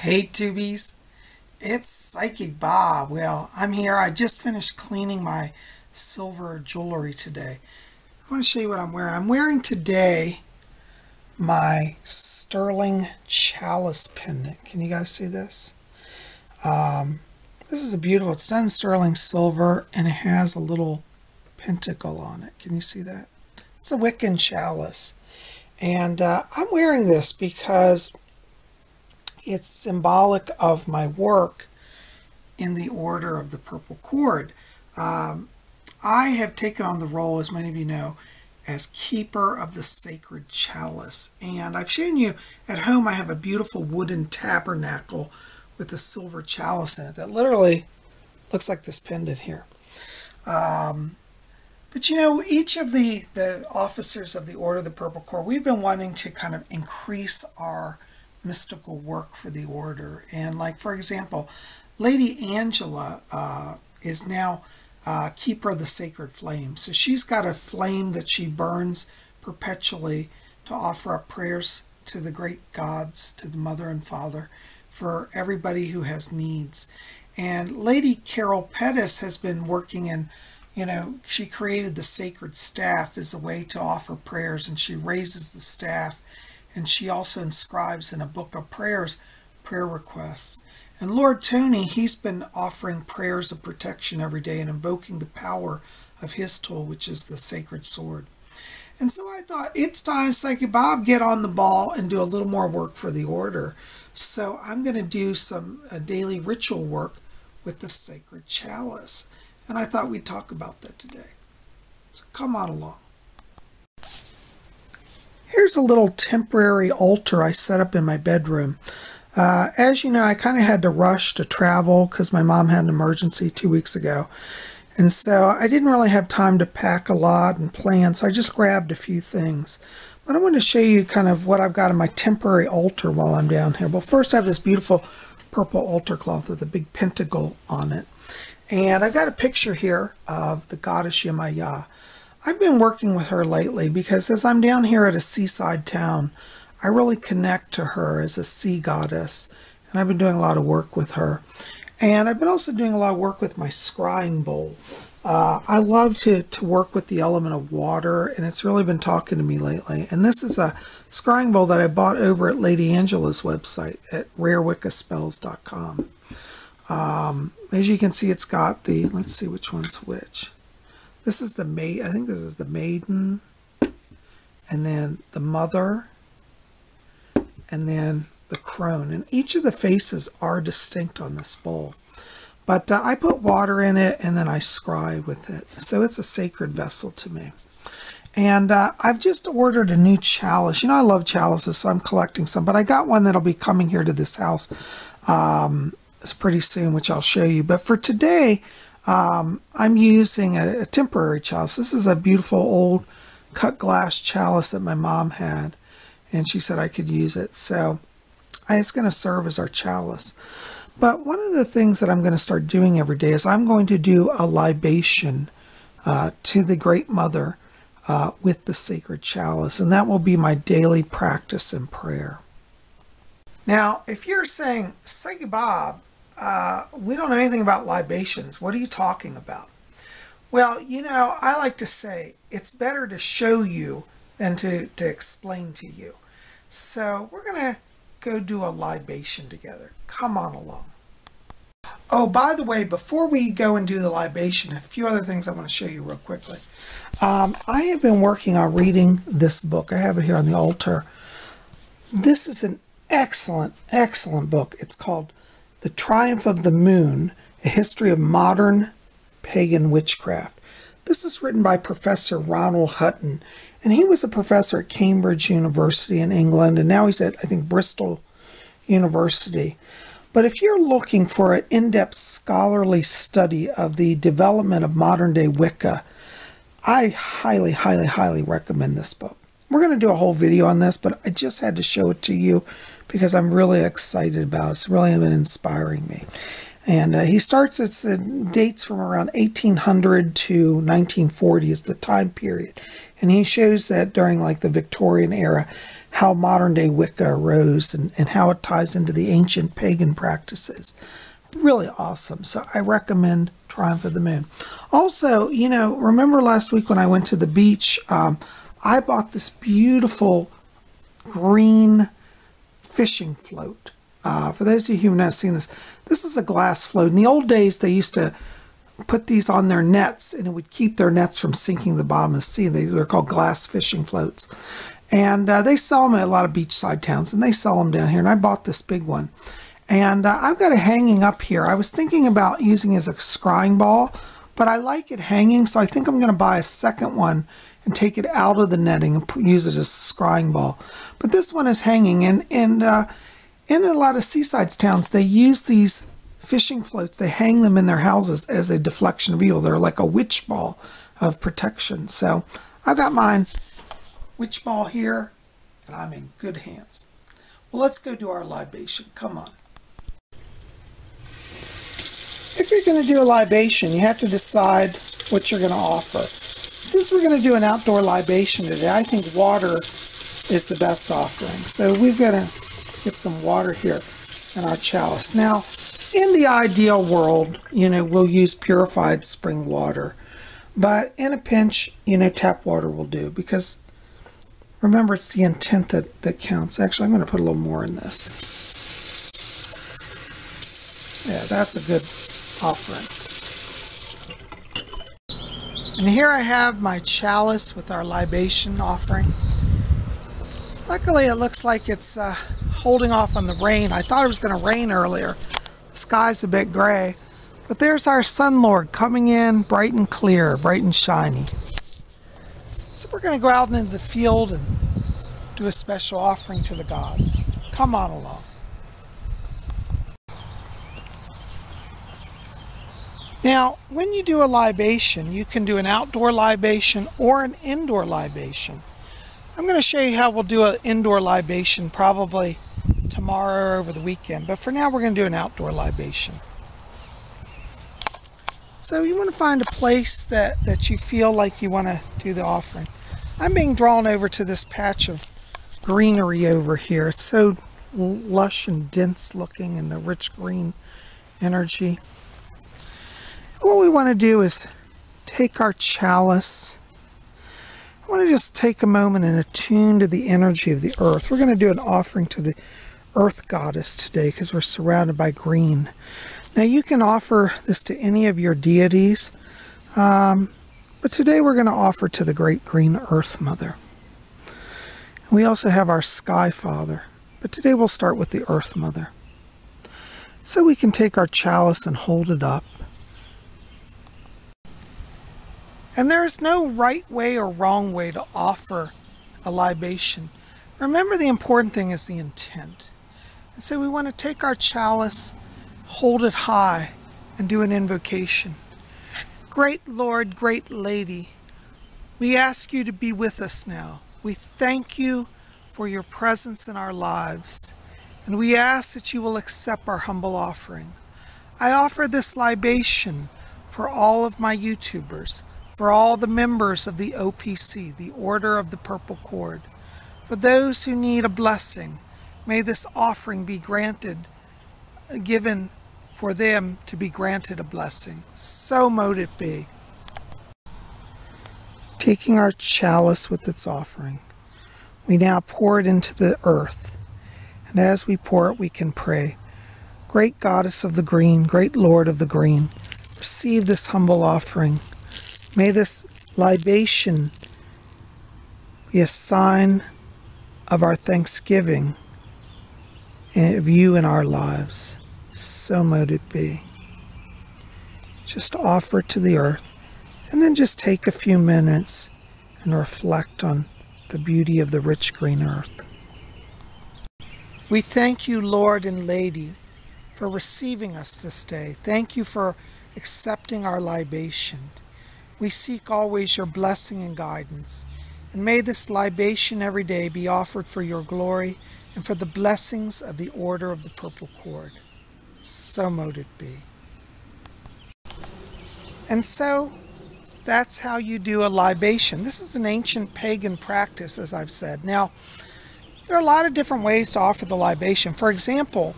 Hey Tubies, it's Psychic Bob. Well, I'm here. I just finished cleaning my silver jewelry today. I want to show you what I'm wearing. I'm wearing today my sterling chalice pendant. Can you guys see this? This is it's done in sterling silver and it has a little pentacle on it. Can you see that? It's a Wiccan chalice. And I'm wearing this because it's symbolic of my work in the Order of the Purple Cord. I have taken on the role, as many of you know, as Keeper of the Sacred Chalice. And I've shown you at home I have a beautiful wooden tabernacle with a silver chalice in it that literally looks like this pendant here. But you know, each of the officers of the Order of the Purple Cord, we've been wanting to kind of increase our mystical work for the order. And like, for example, Lady Angela is now Keeper of the Sacred Flame. So she's got a flame that she burns perpetually to offer up prayers to the great gods, to the Mother and Father, for everybody who has needs. And Lady Carol Pettis has been working in, you know, she created the sacred staff as a way to offer prayers, and she raises the staff, and she also inscribes in a book of prayers prayer requests. And Lord Tony, he's been offering prayers of protection every day and invoking the power of his tool, which is the sacred sword. And so I thought, it's time, Psychic Bob, get on the ball and do a little more work for the order. So I'm going to do some daily ritual work with the sacred chalice. And I thought we'd talk about that today. So come on along. Here's a little temporary altar I set up in my bedroom. As you know, I kind of had to rush to travel because my mom had an emergency 2 weeks ago. And so I didn't really have time to pack a lot and plan, so I just grabbed a few things. But I want to show you kind of what I've got in my temporary altar while I'm down here. Well, first I have this beautiful purple altar cloth with a big pentacle on it. And I've got a picture here of the goddess Yemaya. I've been working with her lately because as I'm down here at a seaside town, I really connect to her as a sea goddess. And I've been doing a lot of work with her. And I've been also doing a lot of work with my scrying bowl. I love to work with the element of water, and it's really been talking to me lately. And this is a scrying bowl that I bought over at Lady Angela's website at rarewiccaspells.com. As you can see, it's got the, let's see which one's which. This is the I think this is the maiden, and then the mother, and then the crone. And each of the faces are distinct on this bowl. But I put water in it, and then I scry with it. So it's a sacred vessel to me. And I've just ordered a new chalice. You know, I love chalices, so I'm collecting some. But I got one that'll be coming here to this house pretty soon, which I'll show you. But for today, I'm using a temporary chalice. This is a beautiful old cut glass chalice that my mom had, and she said I could use it. So it's going to serve as our chalice. But one of the things that I'm going to start doing every day is I'm going to do a libation to the Great Mother with the sacred chalice, and that will be my daily practice and prayer. Now, if you're saying, Psychic Bob, we don't know anything about libations. What are you talking about? Well, you know, I like to say it's better to show you than to explain to you. So we're going to go do a libation together. Come on along. Oh, by the way, before we go and do the libation, a few other things I want to show you real quickly. I have been working on reading this book. I have it here on the altar. This is an excellent, excellent book. It's called The Triumph of the Moon, A History of Modern Pagan Witchcraft. This is written by Professor Ronald Hutton, and he was a professor at Cambridge University in England, and now he's at, I think, Bristol University. But if you're looking for an in-depth scholarly study of the development of modern-day Wicca, I highly, highly, highly recommend this book. We're going to do a whole video on this, but I just had to show it to you because I'm really excited about it. It's really been inspiring me. And he starts, dates from around 1800 to 1940 is the time period And he shows that during like the Victorian era, how modern day Wicca arose and how it ties into the ancient pagan practices. Really awesome. So I recommend Triumph of the Moon. Also, you know, remember last week when I went to the beach, I bought this beautiful green fishing float. For those of you who have not seen this, this is a glass float. In the old days, they used to put these on their nets, and it would keep their nets from sinking to the bottom of the sea. They were called glass fishing floats. And they sell them at a lot of beachside towns, and they sell them down here. And I bought this big one. And I've got it hanging up here. I was thinking about using it as a scrying ball, but I like it hanging, so I think I'm going to buy a second one and take it out of the netting and use it as a scrying ball. But this one is hanging, and in a lot of seaside towns, they use these fishing floats. They hang them in their houses as a deflection of evil. They're like a witch ball of protection. So I've got mine witch ball here, and I'm in good hands. Well, let's go do our libation. Come on. If you're going to do a libation, you have to decide what you're going to offer. Since we're going to do an outdoor libation today, I think water is the best offering. So we've got to get some water here in our chalice. Now, in the ideal world, you know, we'll use purified spring water. But in a pinch, you know, tap water will do. Because remember, it's the intent that counts. Actually, I'm going to put a little more in this. Yeah, that's a good offering. And here I have my chalice with our libation offering. Luckily, it looks like it's holding off on the rain. I thought it was going to rain earlier. The sky's a bit gray. But there's our Sun Lord coming in bright and clear, bright and shiny. So we're going to go out into the field and do a special offering to the gods. Come on along. Now, when you do a libation, you can do an outdoor libation or an indoor libation. I'm going to show you how we'll do an indoor libation probably tomorrow or over the weekend, but for now we're going to do an outdoor libation. So you want to find a place that you feel like you want to do the offering. I'm being drawn over to this patch of greenery over here. It's so lush and dense looking and the rich green energy. What we want to do is take our chalice. I want to just take a moment and attune to the energy of the earth. We're going to do an offering to the earth goddess today because we're surrounded by green. Now you can offer this to any of your deities, but today we're going to offer to the great green earth mother. We also have our sky father, but today we'll start with the earth mother. So we can take our chalice and hold it up. And there is no right way or wrong way to offer a libation. Remember, the important thing is the intent. And so we want to take our chalice, hold it high, and do an invocation. Great Lord, great Lady, we ask you to be with us now. We thank you for your presence in our lives, and we ask that you will accept our humble offering. I offer this libation for all of my YouTubers, for all the members of the OPC, the Order of the Purple Cord. For those who need a blessing, may this offering be granted, given for them to be granted a blessing. So mote it be. Taking our chalice with its offering, we now pour it into the earth. And as we pour it, we can pray. Great Goddess of the Green, great Lord of the Green, receive this humble offering. May this libation be a sign of our thanksgiving and of you in our lives. So mote it be. Just offer it to the earth, and then just take a few minutes and reflect on the beauty of the rich green earth. We thank you, Lord and Lady, for receiving us this day. Thank you for accepting our libation. We seek always your blessing and guidance, and may this libation every day be offered for your glory and for the blessings of the Order of the Purple Cord. So mote it be. And so, that's how you do a libation. This is an ancient pagan practice, as I've said. Now, there are a lot of different ways to offer the libation. For example,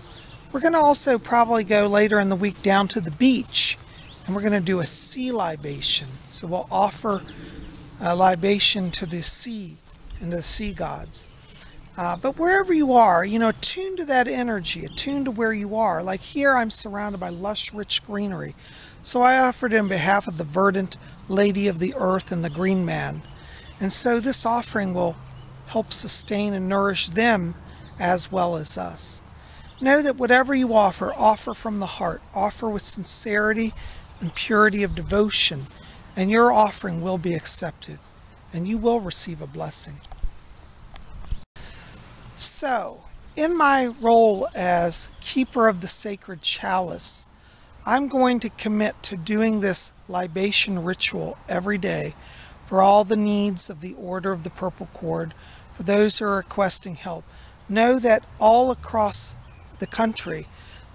we're going to also probably go later in the week down to the beach, and we're going to do a sea libation. So we'll offer a libation to the sea and to the sea gods. But wherever you are, attune to that energy, attune to where you are. Like here, I'm surrounded by lush, rich greenery. So I offered in behalf of the verdant Lady of the Earth and the Green Man. And so this offering will help sustain and nourish them as well as us. Know that whatever you offer from the heart, offer with sincerity and purity of devotion, and your offering will be accepted, and you will receive a blessing. So, in my role as keeper of the sacred chalice, I'm going to commit to doing this libation ritual every day for all the needs of the Order of the Purple Cord, for those who are requesting help. Know that all across the country,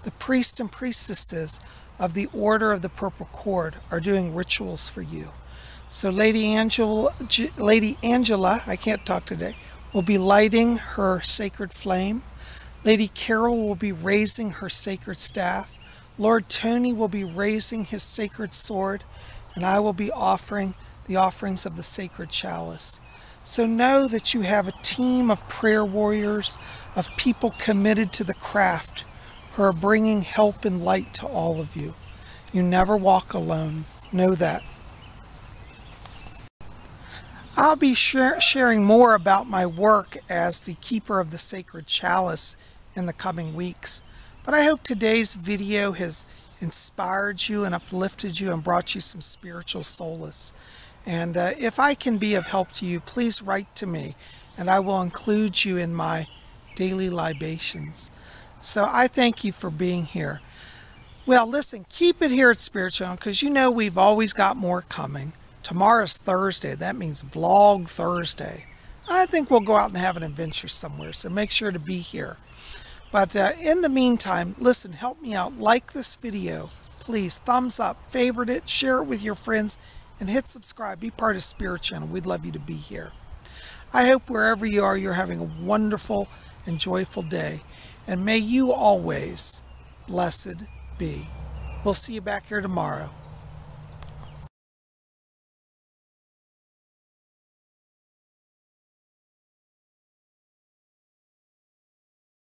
the priests and priestesses of the Order of the Purple Cord are doing rituals for you. So Lady Angela, I can't talk today, will be lighting her sacred flame. Lady Carol will be raising her sacred staff. Lord Tony will be raising his sacred sword, and I will be offering the offerings of the sacred chalice. So know that you have a team of prayer warriors, of people committed to the craft, who are bringing help and light to all of you. You never walk alone. Know that. I'll be sharing more about my work as the keeper of the sacred chalice in the coming weeks. But I hope today's video has inspired you and uplifted you and brought you some spiritual solace. And if I can be of help to you, please write to me, and I will include you in my daily libations. So I thank you for being here. Well, listen, keep it here at Spiritual, because we've always got more coming. Tomorrow's Thursday. That means Vlog Thursday. I think we'll go out and have an adventure somewhere, so make sure to be here. But in the meantime, listen, help me out. Like this video. Please, thumbs up, favorite it, share it with your friends, and hit subscribe. Be part of Spirit Channel. We'd love you to be here. I hope wherever you are, you're having a wonderful and joyful day. And may you always blessed be. We'll see you back here tomorrow.